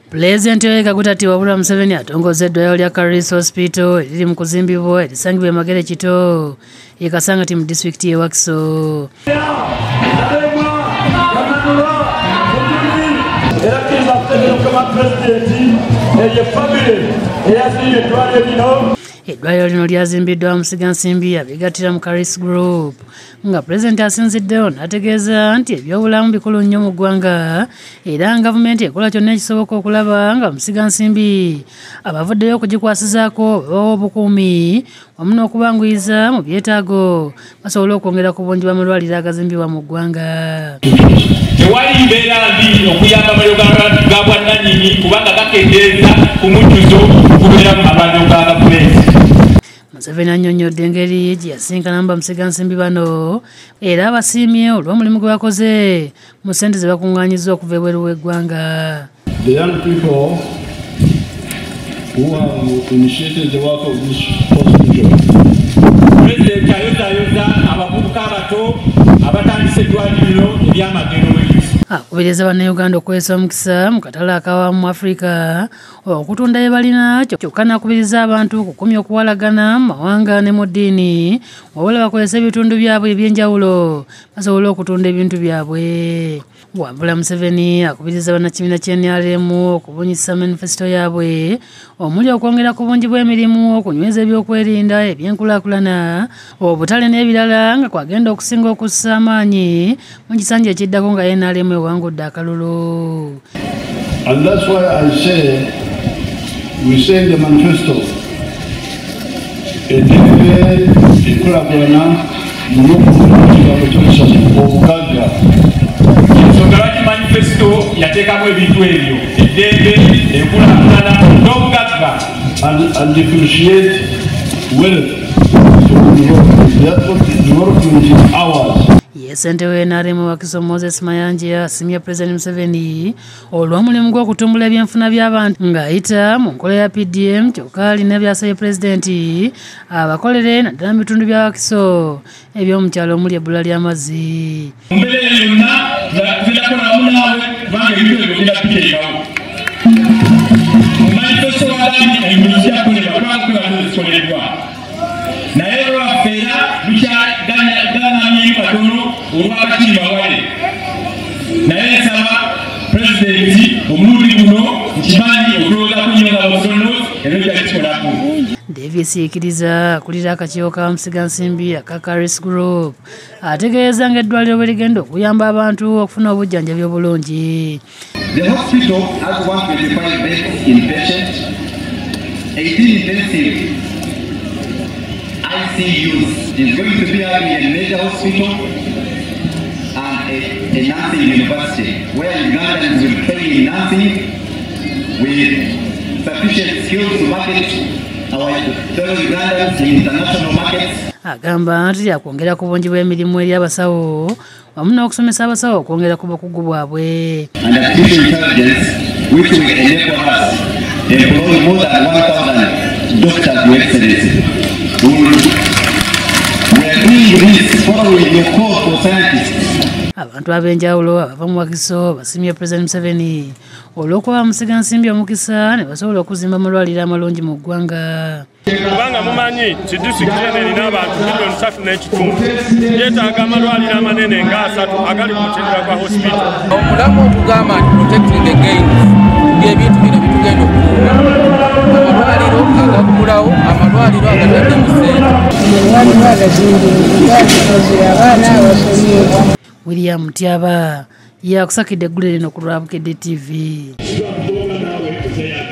President Yoweri Kaguta Wabula Museveni atongoza eddwaliro lya Karis Hospital eriri mu kuzimbibwa erisangibwa e Magere Kito ye Kasangati mu district y'e Wakiso. Eddwaliro lino lyazimbiddwa Musigansimbi abeegattira mu Karis Group nga President asinziddewo n'ategeeza nti ebyobulamu bikulu nnyo mu ggwanga era gavumenti ekola kyonna ekisoboka okulaba nga Musigansimbi abavuddeyo okugikwasizaako babawa obukuumi wamu n'okubanguyiza mu byetaago basobole okwongera ku bungi bw'amalwaliro agazimbibwa mu ggwanga. Tewali mbeera mbi okuyamba amalwaliro ga bwannannyini kubanga gakendeeza ku mujjuzo gubeera mu malwaliro ga gavumenti. Museveni annyonnyodde engeri gye yasinkana Musigansimbi bano era abasiimye olw'omulimu gwe bakoze mu ssente ze bakungaanyizza okuva ebweru w'eggwanga. The young people who have initiated the work of this hospital. President ayozayoza abavubuka abato abatandise eddwaliro ery'amagero. Akubiriza bannayuganda okwesa omukisa mu katale akawamu mu Africa okutunda bye balina kyokka n'akubiriza abantu okukumya okuwalagana mu mawanga ne mu ddiini wabula bakozesa ebitundu byabwe eby'enjawulo basobole okutunda ebintu byabwe. Wabula Museveni akubiriza bannakibiina ky'NRM okubunyisa manifesito yaabwe omuli okwongera ku bungi bw'emirimu okunyweza ebyokwerinda ebyenkulaakulana obutale n'ebirala nga kwagenda okusinga okussa amaanyi mu kisanja ekiddako nga NRM ewangudde akalulu. And that's why I say we say in the manifesto eddembe enkulaakulana n'okukigambo ky'okusasula obugagga. Lwaki manifesto yateekamu ebintu ebyo eddembe enkulaakulana n'obugagga and differentiate wealth development in ours. Ssente w'NRM Wakiso Moses Mayanja asimye President Museveni olw'omulimu gw'okutumbula ebyenfuna by'abantu ng'ayita mu nkola ya PDM kyokka alina byasabye Pulezidenti abakolere naddala mu bitundu bya Wakiso eby'omukyalo omuli ebbula ly'amazzi. Mbeera yonna zirakola wamu naawe kubanga ebintu ebyo birateekawo. Mu manifesto wagambye engulu zirakolebwa lwakukola zikoleddwa. Naye lwafeera lukyaganyamye katono olw'akatimba wale. Naye nsaba Pulezidenti omulundi guno nkimanyi okulowooza kunyonga abasono ebyo kyalikikolako. Davis Ikiriza akulira akakiiko ka Musigansimbi aka Karis Group ategeeza ng'eddwaliro bwe ligenda okuyamba abantu okufuna obujjanjabi obulungi. The hospital has 125 beds inpatient, 18 intensive ICUs. Is going to be having a major hospital and a nursing university where Ugandans will train in nursing with sufficient skills to market our fellow Ugandans in international markets. Agamba nti akwongera ku bungi bw'emirimu eri abasawo wamu n'okusomesa abasawo okwongera ku bukugu bwabwe. And artificial intelligence which will enable us to employ more than 1,000 doctors to excellency. We are doing this following your call for scientists. Abantu ab'enjawulo abava mu Wakiso basimye President Museveni olw'okuwa Musigansimbi omukisa ne basobola okuzimba amalwaliro amalungi mu ggwanga. Kubanga mumanyi nti disitulikiti eno erina abantu miliyoni 3.5 yeetaaga amalwaliro amanene nga 3 agali ku mutendera gwa hospital. Omulamu okugamba nti protecting the gains by'ebintu bino bitugenda okukuuma. Amalwaliro agagumulawo, amalwaliro agatadde mu ssente. William Tyaba yakusakidde eggulu lino ku Lwabukedde TV.